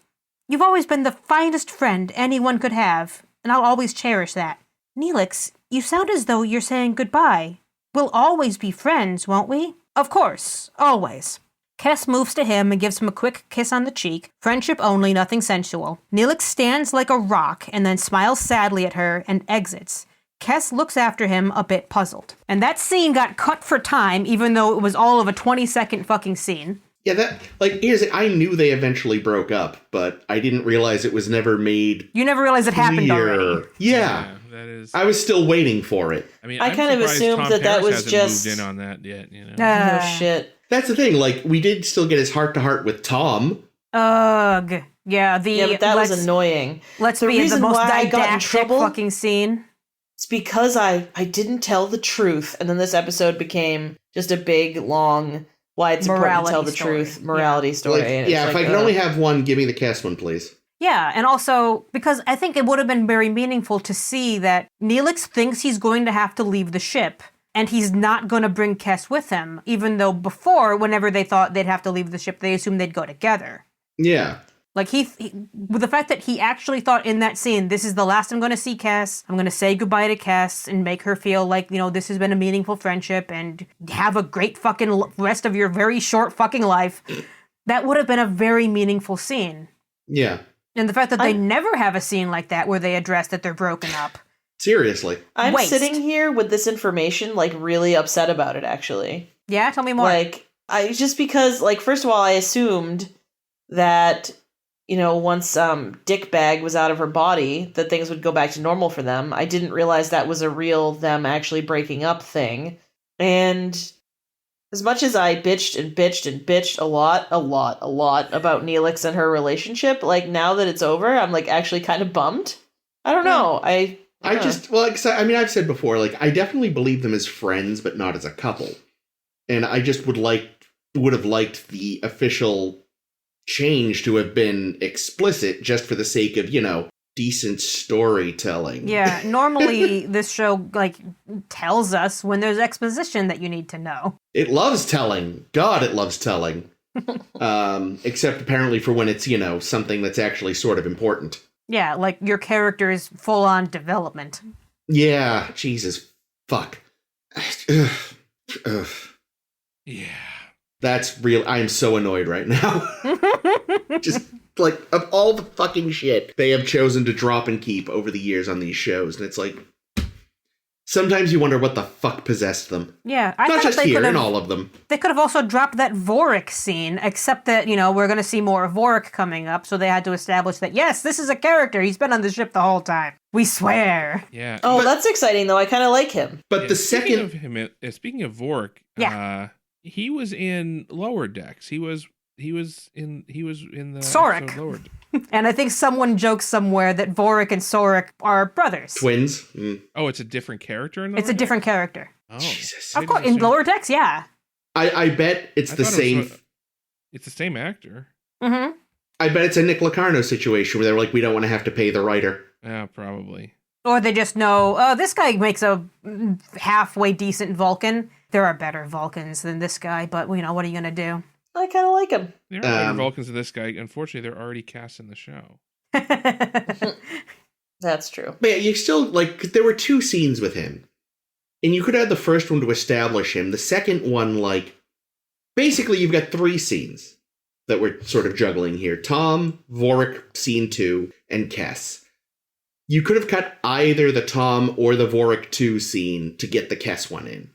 you've always been the finest friend anyone could have, and I'll always cherish that. Neelix, you sound as though you're saying goodbye. We'll always be friends, won't we? Of course, always. Kes moves to him and gives him a quick kiss on the cheek. Friendship only, nothing sensual. Neelix stands like a rock and then smiles sadly at her and exits. Kes looks after him a bit puzzled. And that scene got cut for time, even though it was all of a 20-second fucking scene. Yeah, I knew they eventually broke up, but I didn't realize it was never made. You never realized it happened already. Yeah. That is. I was still waiting for it. I mean, I kind of assumed that was just moved in on that yet. Oh shit. That's the thing. We did still get his heart-to-heart with Tom. Ugh. Yeah, but that was annoying. Let's be the most didactic fucking scene. It's because I didn't tell the truth, and then this episode became just a big, long, why it's important to tell the truth morality story. If I could only have one, give me the Kes one, please. Yeah, and also because I think it would have been very meaningful to see that Neelix thinks he's going to have to leave the ship, and he's not going to bring Kes with him, even though before, whenever they thought they'd have to leave the ship, they assumed they'd go together. Yeah. Like, he with the fact that he actually thought in that scene, this is the last I'm going to see Kes, I'm going to say goodbye to Kes and make her feel like, this has been a meaningful friendship and have a great fucking rest of your very short fucking life. That would have been a very meaningful scene. Yeah. And the fact that they never have a scene like that where they address that they're broken up. Seriously. I'm Waste. sitting here with this information, like, really upset about it, actually. Yeah, tell me more. Like, just because, like, first of all, I assumed that, once Dickbag was out of her body, that things would go back to normal for them. I didn't realize that was a real them actually breaking up thing. And as much as I bitched a lot about Neelix and her relationship, like, now that it's over, I'm, like, actually kind of bummed. I don't know. I've said before, like, I definitely believe them as friends, but not as a couple. And I just would have liked the official change to have been explicit just for the sake of, decent storytelling. Yeah, normally this show, like, tells us when there's exposition that you need to know. It loves telling. God, it loves telling. Except apparently for when it's, something that's actually sort of important. Yeah, like your character's full-on development. Yeah, Jesus. Fuck. Ugh. Yeah. That's real. I'm so annoyed right now. Just, like, of all the fucking shit they have chosen to drop and keep over the years on these shows, and it's like, sometimes you wonder what the fuck possessed them. Yeah, I Not thought just they here, could in have, all of them. They could have also dropped that Vorik scene, except that, we're going to see more of Vorik coming up, so they had to establish that, yes, this is a character. He's been on the ship the whole time. We swear. Yeah. Oh, that's exciting, though. I kind of like him. But Yeah, the speaking second... of him, speaking of Vorik, Yeah. he was in Lower Decks. He was in the Sorik. episode Lower Decks. And I think someone jokes somewhere that Vorik and Sorik are brothers. Twins? Mm. Oh, it's a different character in Lower It's a Decks? different character. Oh. Jesus. Of course, in Lower Decks, yeah. I bet it's I the thought it same... was it's the same actor. Mm-hmm. I bet it's a Nick Locarno situation where they're like, we don't want to have to pay the writer. Yeah, probably. Or they just know, oh, this guy makes a halfway decent Vulcan. There are better Vulcans than this guy, but, what are you going to do? I kind of like him. There are better Vulcans than this guy. Unfortunately, they're already cast in the show. That's true. But yeah, you still, like, 'cause there were 2 scenes with him. And you could have the first one to establish him. The second one, like, basically you've got 3 scenes that we're sort of juggling here. Tom, Vorik, scene 2, and Kes. You could have cut either the Tom or the Vorik 2 scene to get the Kes one in.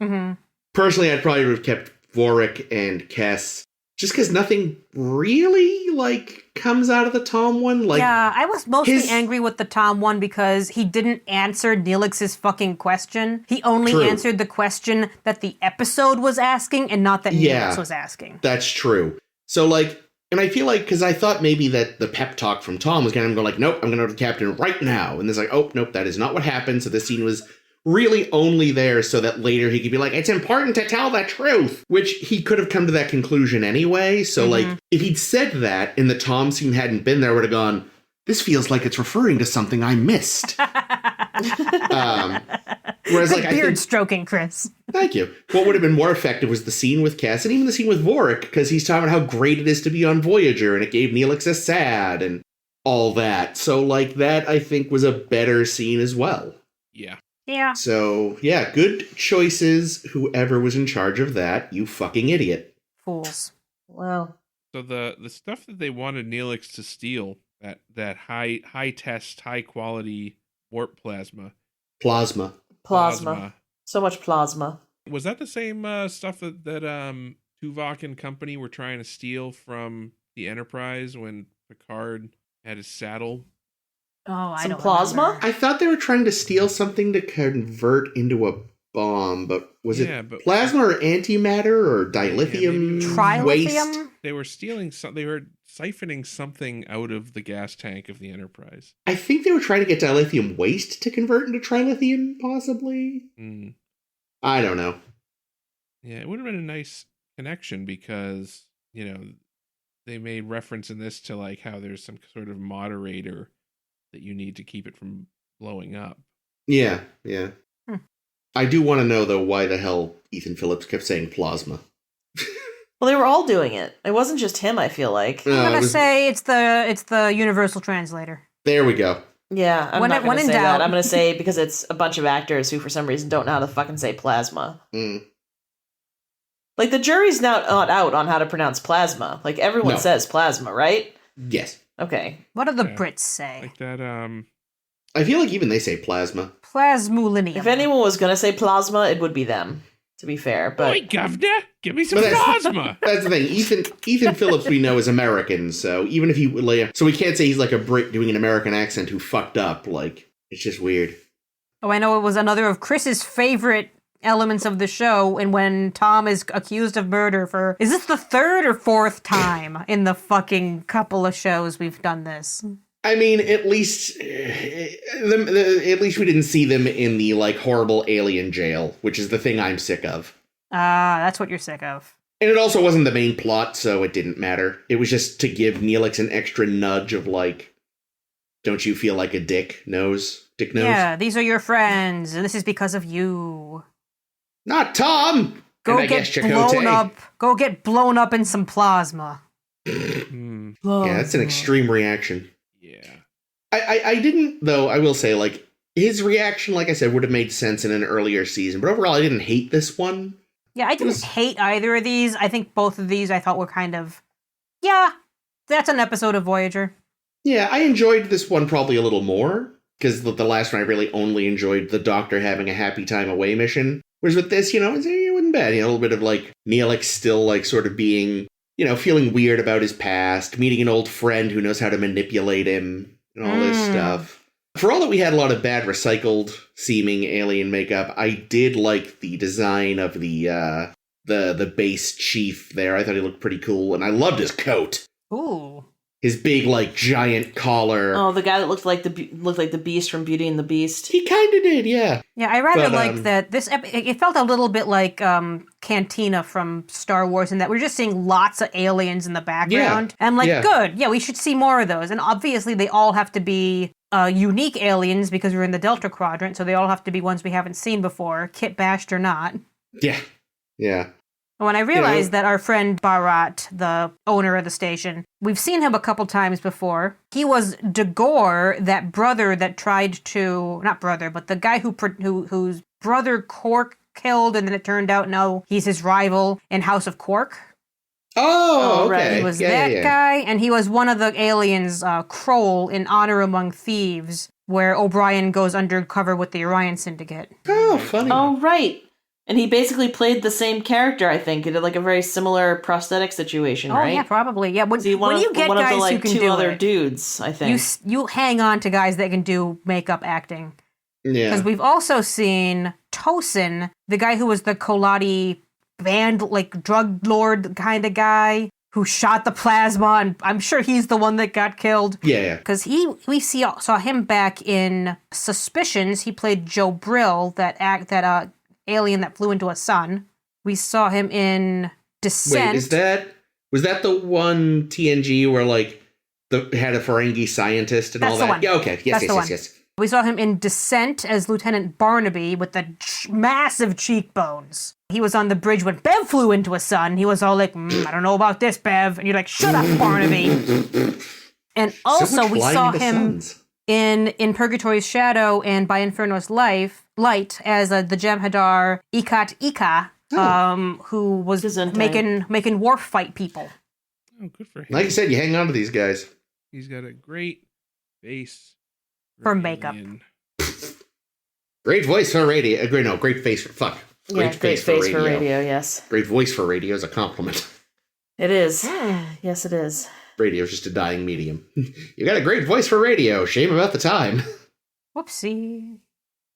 Mm-hmm. Personally, I'd probably have kept Vorik and Kes, just because nothing really, like, comes out of the Tom one. Like, yeah, I was mostly angry with the Tom one because he didn't answer Neelix's fucking question. He only True. answered the question that the episode was asking and not that Neelix was asking. That's true. So, like, and I feel like, because I thought maybe that the pep talk from Tom was going to go like, nope, I'm going to go to the captain right now. And it's like, oh, nope, that is not what happened. So this scene was really only there so that later he could be like, it's important to tell the truth, which he could have come to that conclusion anyway. So, like, if he'd said that and the Tom scene hadn't been there, I would have gone, this feels like it's referring to something I missed. Whereas, like, beard stroking, Chris. Thank you. What would have been more effective was the scene with Kes and even the scene with Vorik, because he's talking about how great it is to be on Voyager and it gave Neelix a sad and all that. So, like, that I think was a better scene as well. Yeah. Yeah. So, yeah, good choices, whoever was in charge of that, you fucking idiot. Fools. Wow. So the stuff that they wanted Neelix to steal, that high test, high quality warp plasma. Plasma. So much plasma. Was that the same stuff that Tuvok and company were trying to steal from the Enterprise when Picard had his saddle? Oh, I Some don't plasma? remember. I thought they were trying to steal something to convert into a bomb, but was it plasma or antimatter or dilithium waste? Trilithium? They were stealing they were siphoning something out of the gas tank of the Enterprise. I think they were trying to get dilithium waste to convert into trilithium, possibly? I don't know. Yeah, it would have been a nice connection because, they made reference in this to like how there's some sort of moderator that you need to keep it from blowing up. Yeah. Hmm. I do want to know, though, why the hell Ethan Phillips kept saying plasma. Well, they were all doing it. It wasn't just him, I feel like. I'm gonna say it's the universal translator. There we go. Yeah, I'm When not going to in say doubt. that. I'm going to say because it's a bunch of actors who, for some reason, don't know how to fucking say plasma. Mm. Like, the jury's now not out on how to pronounce plasma. Like, everyone No. says plasma, right? Yes. Okay. What do the Yeah. Brits say? Like that, I feel like even they say plasma. Plasmolinium. If anyone was going to say plasma, it would be them, to be fair. But Oi, governor, give me some But that's- plasma. That's the thing. Ethan Phillips we know is American, so even if so we can't say he's like a Brit doing an American accent who fucked up. Like, it's just weird. Oh, I know it was another of Chris's favorite elements of the show, and when Tom is accused of murder for, is this the third or fourth time in the fucking couple of shows we've done this? I mean, at least we didn't see them in the like horrible alien jail, which is the thing I'm sick of. That's what you're sick of. And it also wasn't the main plot, so it didn't matter. It was just to give Neelix an extra nudge of like, don't you feel like a dick nose? Yeah, these are your friends, and this is because of you. Not Tom! Go And I get guess Chakotay. blown up. Go get blown up in some plasma. Hmm, Yeah, that's an extreme reaction. yeah. I didn't, though, I will say, like, his reaction, like I said, would have made sense in an earlier season. But overall, I didn't hate this one. Yeah, I didn't hate either of these. I think both of these I thought were kind of, yeah, that's an episode of Voyager. Yeah, I enjoyed this one probably a little more. Because the last one, I really only enjoyed the Doctor having a happy time away mission. Whereas with this, it wasn't bad. A little bit of, like, Neelix still, like, sort of being, feeling weird about his past, meeting an old friend who knows how to manipulate him, and all this stuff. For all that we had a lot of bad recycled seeming alien makeup, I did like the design of the base chief there. I thought he looked pretty cool, and I loved his coat. Ooh. His big, like, giant collar. Oh, the guy that looked like the Beast from Beauty and the Beast. He kind of did, yeah. Yeah, I rather But, liked that this it felt a little bit like Cantina from Star Wars in that we're just seeing lots of aliens in the background. And I'm like, good, yeah, we should see more of those. And obviously they all have to be unique aliens because we're in the Delta Quadrant, so they all have to be ones we haven't seen before, kitbashed or not. Yeah. When I realized that our friend Bharat, the owner of the station, we've seen him a couple times before. He was Dagor, that brother that tried to, not brother, but the guy whose brother Quark killed, and then it turned out, no, he's his rival in House of Quark. Oh, okay. right. He was that guy, and he was one of the aliens, Kroll, in Honor Among Thieves, where O'Brien goes undercover with the Orion Syndicate. Oh, funny. Oh, right. And he basically played the same character, I think. He did like a very similar prosthetic situation, right? Oh, yeah, probably. Yeah, when you get one guys of the, like, who can two do other it, dudes, I think. you hang on to guys that can do makeup acting. Yeah. Because we've also seen Tosin, the guy who was the Kolati band, like, drug lord kind of guy who shot the plasma, and I'm sure he's the one that got killed. Yeah. Because we saw him back in Suspicions. He played Joe Brill, that alien that flew into a sun. We saw him in Descent. Wait, was that the one TNG where like had a Ferengi scientist and That's all the that? one. Yeah, okay. Yes. We saw him in Descent as Lieutenant Barnaby with the massive cheekbones. He was on the bridge when Bev flew into a sun. He was all like, I don't know about this, Bev. And you're like, shut up, Barnaby. And also we saw him in Purgatory's Shadow and By Inferno's Light as the Jem'Hadar Ikat Ika, who was making Worf fight people. Oh, good for him. Like I said, you hang on to these guys. He's got a great face For makeup. alien. Great voice for radio. Great face for fuck. Great face for radio, yes. Great voice for radio is a compliment. It is. Yes, it is. Radio is just a dying medium. You got a great voice for radio. Shame about the time. Whoopsie.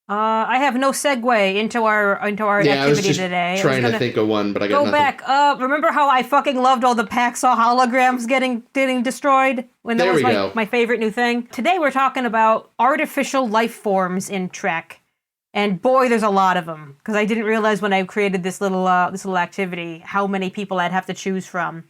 I have no segue into our activity today. Trying to think of one, but I got go nothing. back. Remember how I fucking loved all the Paxos holograms getting destroyed when that was my favorite new thing? Today we're talking about artificial life forms in Trek, and boy, there's a lot of them. Because I didn't realize when I created this little activity how many people I'd have to choose from.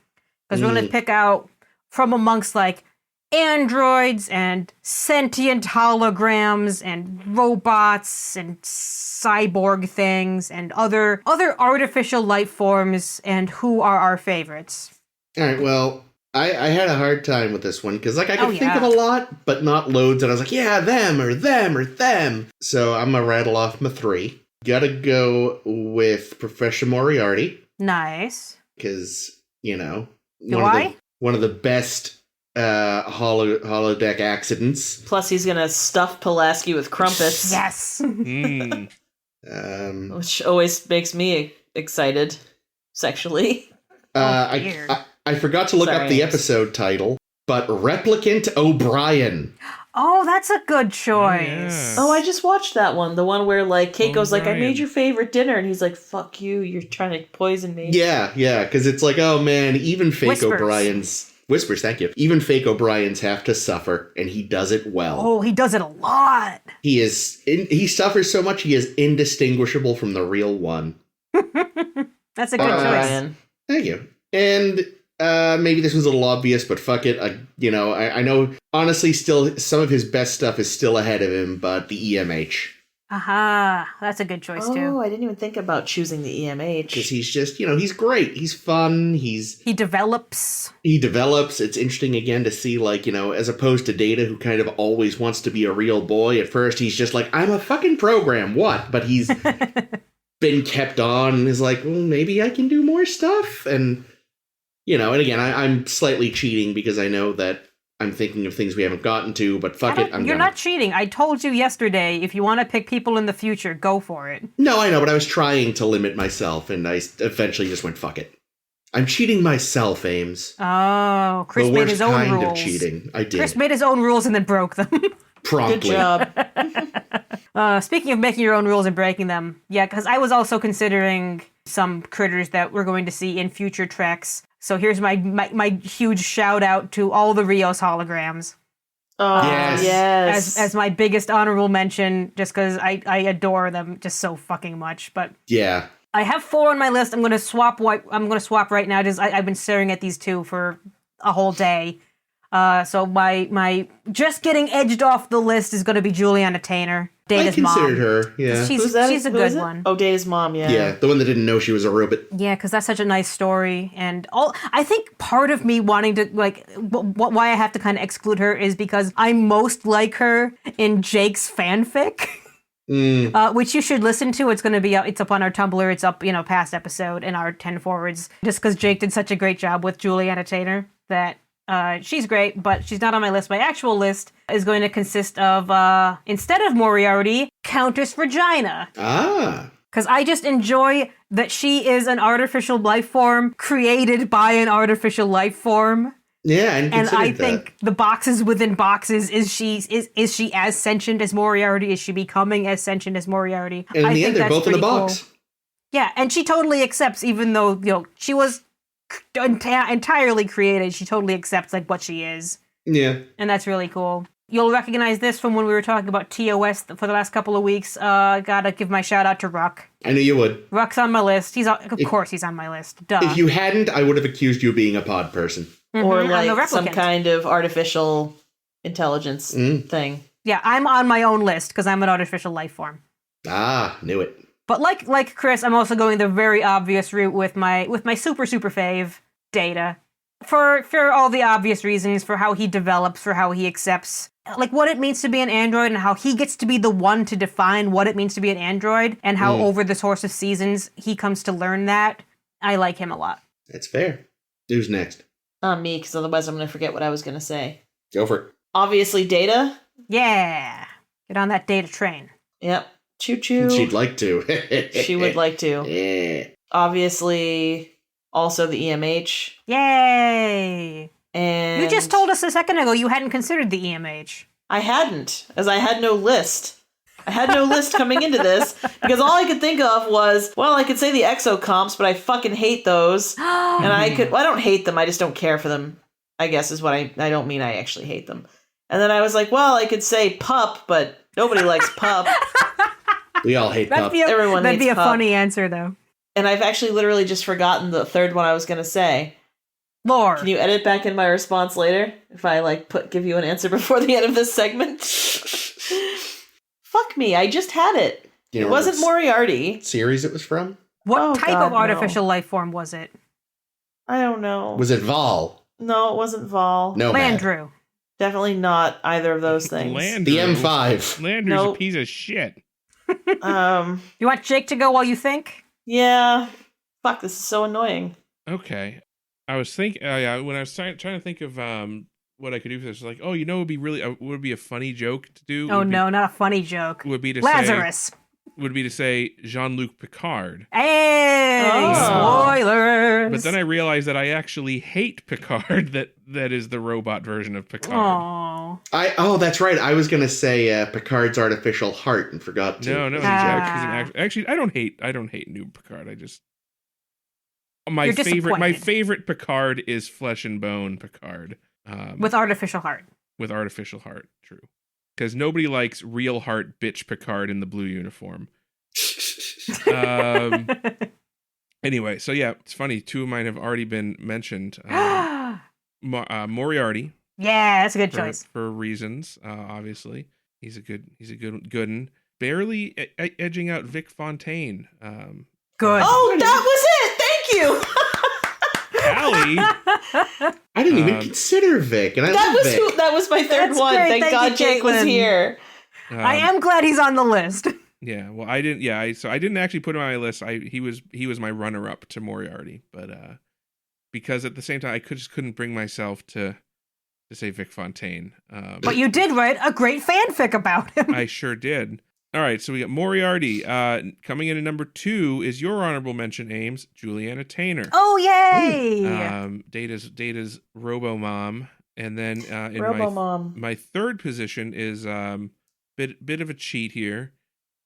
Because we're going to pick out from amongst like androids and sentient holograms and robots and cyborg things and other artificial life forms, and who are our favorites? All right, well, I had a hard time with this one because, like, I could think of a lot, but not loads. And I was like, yeah, them or them or them. So I'm going to rattle off my 3. Gotta go with Professor Moriarty. Nice. Because, you know, one of the best holodeck accidents. Plus, he's going to stuff Pulaski with crumpets. Yes. Which always makes me excited sexually. I forgot to look up the episode title, but Replicant O'Brien. Oh, that's a good choice. Yeah. Oh, I just watched that one. The one where, like, Keiko's like, I made your favorite dinner. And he's like, fuck you. You're trying to poison me. Yeah. Because it's like, oh, man, even fake O'Brien's... Whispers, thank you. Even fake O'Briens have to suffer, and he does it well. Oh, he does it a lot. He suffers so much, he is indistinguishable from the real one. That's a good choice. Brian. Thank you. And maybe this was a little obvious, but fuck it. I know, honestly, still, some of his best stuff is still ahead of him, but the EMH. Aha, that's a good choice, too. Oh, I didn't even think about choosing the EMH. Because he's just, he's great. He's fun. He develops. It's interesting, again, to see, like, as opposed to Data, who kind of always wants to be a real boy. At first, he's just like, I'm a fucking program. What? But he's been kept on and is like, well, maybe I can do more stuff. And, and again, I'm slightly cheating because I know that I'm thinking of things we haven't gotten to, but fuck it. You're not cheating. I told you yesterday, if you want to pick people in the future, go for it. No, I know, but I was trying to limit myself, and I eventually just went, fuck it. I'm cheating myself, Ames. Oh, Chris made his own rules. The worst kind of cheating. I did. Chris made his own rules and then broke them. Promptly. Good job. Speaking of making your own rules and breaking them, yeah, because I was also considering some critters that we're going to see in future Treks. So here's my huge shout out to all the Rios holograms. Oh, yes. As my biggest honorable mention, just because I adore them just so fucking much. But yeah, I have 4 on my list. I'm gonna swap right now. I've been staring at these 2 for a whole day. So my just getting edged off the list is gonna be Juliana Tainer, Data's mom. I considered her. Yeah, she's a good one. Oh, Data's mom. Yeah. Yeah, the one that didn't know she was a robot. Yeah, because that's such a nice story, and I think part of me wanting to why I have to kind of exclude her is because I'm most like her in Jake's fanfic. Which you should listen to. It's going to be it's up on our Tumblr. It's up, past episode in our 10 forwards. Just because Jake did such a great job with Juliana Tainer that she's great, but she's not on my list. My actual list is going to consist of instead of Moriarty, Countess Regina. Because I just enjoy that she is an artificial life form created by an artificial life form. Yeah, and I think the boxes within boxes, is she as sentient as Moriarty? Is she becoming as sentient as Moriarty? And in the end, they're both in a box. Cool. Yeah, and she totally accepts, even though she was entirely created. She totally accepts what she is. Yeah, and that's really cool. You'll recognize this from when we were talking about TOS for the last couple of weeks. Gotta give my shout out to Ruck. I knew you would. Ruck's on my list. Of course he's on my list. Duh. If you hadn't, I would have accused you of being a pod person. Or some kind of artificial intelligence thing. Yeah, I'm on my own list because I'm an artificial life form. Knew it. But like Chris, I'm also going the very obvious route with my super fave, Data. For all the obvious reasons, for how he develops, for how he accepts what it means to be an android, and how he gets to be the one to define what it means to be an android, and how over the course of seasons he comes to learn that. I like him a lot. That's fair. Who's next? Me, because otherwise I'm going to forget what I was going to say. Go for it. Obviously, Data. Yeah. Get on that Data train. Yep. Choo-choo. She'd like to. She would like to. Yeah. Obviously, also the EMH. Yay! And you just told us a second ago you hadn't considered the EMH. I hadn't, as I had no list. I had no list coming into this, because all I could think of was, I could say the exocomps, but I fucking hate those. And I don't hate them, I just don't care for them, I guess is what I don't mean I actually hate them. And then I was like, I could say pup, but nobody likes pup. We all hate pup. That'd be a funny answer, though. And I've actually literally just forgotten the third one I was going to say. Lore. Can you edit back in my response later if I give you an answer before the end of this segment? Fuck me, I just had it. It wasn't Moriarty. Series it was from? What type God, of artificial life form was it? I don't know. Was it Vol? No, it wasn't Vol. No, Landrew. Definitely not either of those things. Landrew. The M5. Landrew's Nope. a piece of shit. You want Jake to go while you think? Yeah. Fuck, this is so annoying. Okay. I was thinking, when I was trying to think of what I could do for this, like, it would be a funny joke to do. Oh no, not a funny joke. Would be to Lazarus. say Jean-Luc Picard. Hey, spoilers. But then I realized that I actually hate Picard. That is the robot version of Picard. Oh, That's right. I was gonna say Picard's artificial heart and forgot to. No. Actually, I don't hate new Picard. I just my favorite Picard is flesh and bone Picard. with artificial heart. With artificial heart, true. Because nobody likes real heart bitch Picard in the blue uniform. Anyway, so yeah, it's funny. Two of mine have already been mentioned. Moriarty. Yeah, that's a good choice. For reasons, obviously. He's a good one. Barely edging out Vic Fontaine. Good. Oh, that was it! Thank you! Allie. I didn't even consider Vic, and I love Vic. That was my third That's one. great. Thank God you, Jake was Caitlin. here. I am glad he's on the list. Yeah, well, I didn't. Yeah, so I didn't actually put him on my list. He was my runner-up to Moriarty, but because at the same time I just couldn't bring myself to say Vic Fontaine. But you did write a great fanfic about him. I sure did. All right, so we got Moriarty. Coming in at number 2 is your honorable mention, Ames, Juliana Taylor. Oh, yay! Data's Robo-Mom. And then in Robo-Mom. my third position is bit of a cheat here.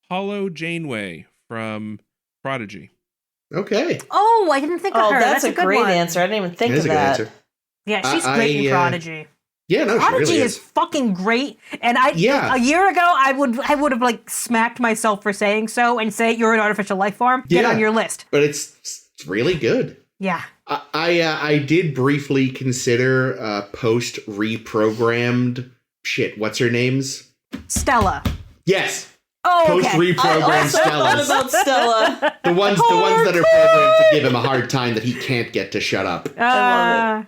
Hollow Janeway from Prodigy. Okay. Oh, I didn't think of her. That's a a good great one. answer. I didn't even think That is of a good that. answer. Yeah, she's great in Prodigy. Yeah, no, Prodigy she really is fucking great. And a year ago, I would have smacked myself for saying so and say you're an artificial life form. Get on your list. But it's really good. Yeah. I did briefly consider post reprogrammed what's her names? Stella. Yes. Oh, Post okay. reprogrammed What Stellas. about Stella? The ones that are programmed to give him a hard time that he can't get to shut up. I love it.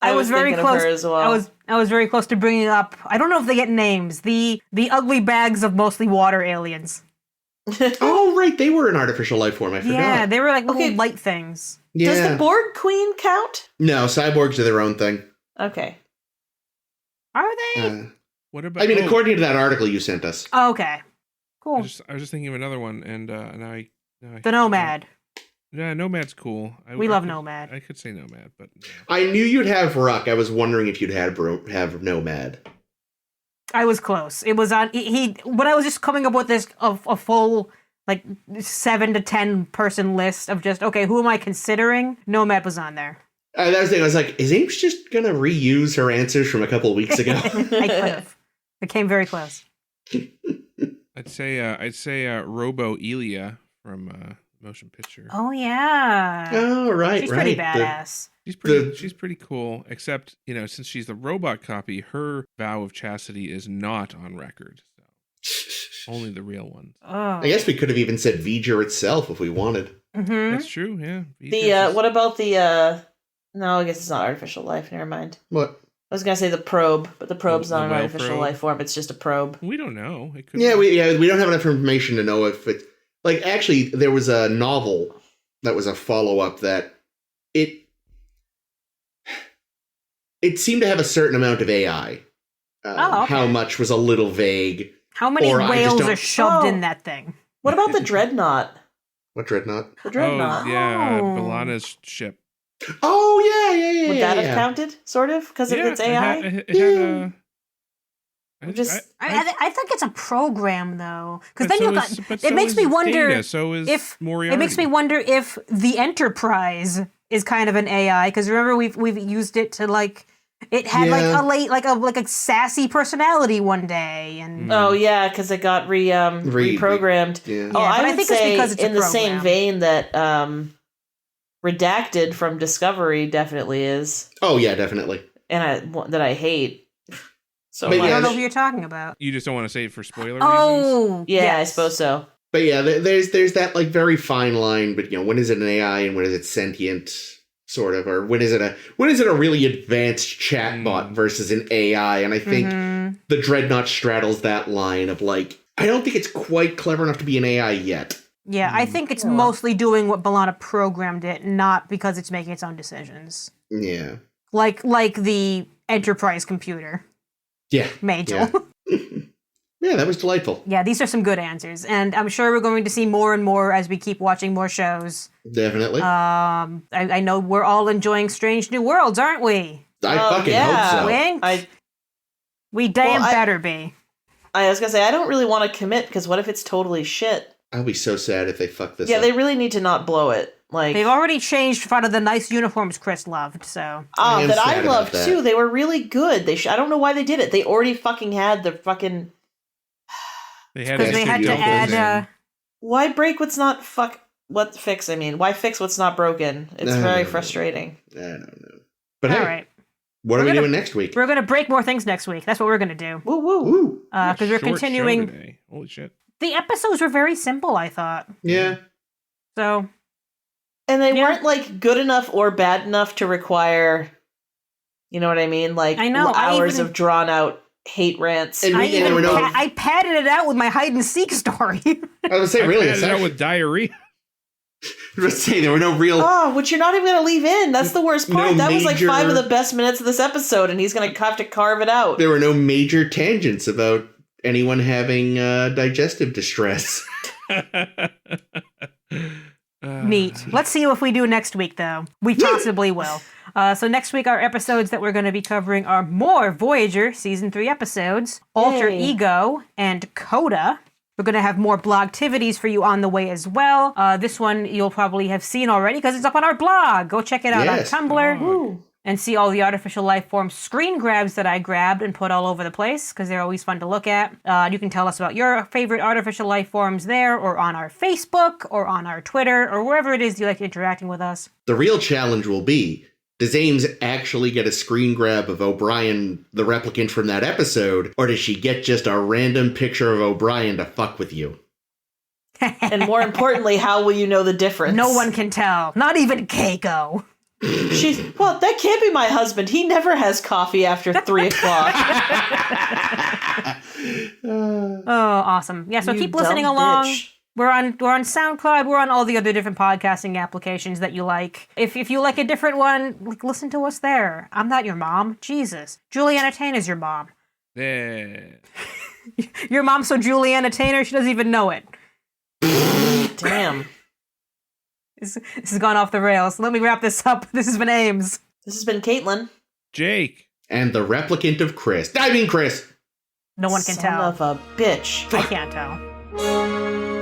I was very thinking of close. her as well. I was very close to bringing up. I don't know if they get names. The ugly bags of mostly water aliens. Oh, right, they were an artificial life form. I forgot. Yeah, they were like little light things. Yeah. Does the Borg Queen count? No, cyborgs are their own thing. Okay. Are they? What about? I mean, according to that article you sent us. Oh, okay. Cool. I was just thinking of another one, and now I The Nomad. Yeah, Nomad's cool. We love Nomad. I could say Nomad, but yeah. I knew you'd have Ruck. I was wondering if you'd have Nomad. I was close. It was on. When I was just coming up with this a full 7 to 10 person list of just who am I considering? Nomad was on there. That was the thing. I was like, is Ames just gonna reuse her answers from a couple of weeks ago? I could have. It came very close. I'd say Robo Elia from Motion Picture. Oh yeah. Oh right, She's pretty badass. She's pretty cool. Except since she's the robot copy, her vow of chastity is not on record. So only the real ones. Oh. I guess we could have even said Voyager itself if we wanted. Mm-hmm. That's true. Yeah. What about the? No, I guess it's not artificial life. Never mind. What? I was gonna say the probe, but the probe's not an whale artificial probe? life form. It's just a probe. We don't know. It could. Yeah, we don't have enough information to know if it. Actually, there was a novel that was a follow-up that it seemed to have a certain amount of AI. Okay. How much was a little vague. How many whales are shoved in that thing? What about the Dreadnought? What Dreadnought? The Dreadnought. Oh yeah, Oh. Balana's ship. Oh yeah. Would that have counted? Sort of, because if it's AI. It had I think it's a program though, because But then so it makes me wonder Data, so is if Moriarty. it makes me wonder if the Enterprise is kind of an AI. Because remember we've used it to it had a sassy personality one day, and Oh yeah, because it got reprogrammed. Yeah. Oh, Yeah, I but I would think it's say because it's a in the same program. vein that Redacted from Discovery definitely is. Oh yeah, definitely. And that I hate so But much. I don't know who you're talking about. You just don't want to say it for spoiler reasons? Oh, Yeah, yes. I suppose so. But yeah, there's that like very fine line, but when is it an AI and when is it sentient, sort of, or when is it a really advanced chatbot versus an AI? And I think the Dreadnought straddles that line of like, I don't think it's quite clever enough to be an AI yet. Yeah, I think it's mostly doing what B'Elanna programmed it, not because it's making its own decisions. Yeah. Like the Enterprise computer. Yeah. Majel. Yeah. Yeah, that was delightful. Yeah, these are some good answers, and I'm sure we're going to see more and more as we keep watching more shows. Definitely. I know we're all enjoying Strange New Worlds, aren't we? I fucking hope so. Wink? We damn better be. I was gonna say, I don't really want to commit, because what if it's totally shit? I'll be so sad if they fuck this up. Yeah, they really need to not blow it. Like, they've already changed out of the nice uniforms Chris loved, so. That I loved too. They were really good. I don't know why they did it. They already fucking had the fucking. Because they had to add. Why break what's not what fix? I mean, why fix what's not broken? It's very frustrating. I don't know. But hey, all right. What are we doing next week? We're gonna break more things next week. That's what we're gonna do. Woo woo. Because we're continuing. Show today. Holy shit. The episodes were very simple, I thought. Yeah. So. And they weren't like good enough or bad enough to require. You know what I mean? Like I know hours of drawn out hate rants. And I padded it out with my hide and seek story. I was gonna say, really, I padded it out with diarrhea. I was saying there were no real. Oh, which you're not even gonna leave in. That's the worst part. No that was like major- 5 of the best minutes of this episode, and he's gonna have to carve it out. There were no major tangents about anyone having digestive distress. Neat. Let's see if we do next week, though. We possibly will. So next week, our episodes that we're going to be covering are more Voyager Season 3 episodes, Alter Ego, and Coda. We're going to have more blogtivities for you on the way as well. This one you'll probably have seen already because it's up on our blog. Go check it out on Tumblr. And see all the artificial life form screen grabs that I grabbed and put all over the place because they're always fun to look at. You can tell us about your favorite artificial life forms there or on our Facebook or on our Twitter or wherever it is you like interacting with us. The real challenge will be, does Ames actually get a screen grab of O'Brien, the replicant from that episode, or does she get just a random picture of O'Brien to fuck with you? And more importantly, how will you know the difference? No one can tell. Not even Keiko. That can't be my husband. He never has coffee after 3 o'clock. Oh, awesome. Yeah, so keep listening along. Bitch. We're on SoundCloud. We're on all the other different podcasting applications that you like. If you like a different one, listen to us there. I'm not your mom. Jesus. Juliana Tainer's your mom. Yeah. Your mom's so Juliana Tainer, she doesn't even know it. Damn. This has gone off the rails. Let me wrap this up. This has been Ames. This has been Caitlin. Jake. And the replicant of Chris. I mean Chris. No one can tell. Son of a bitch. I can't tell.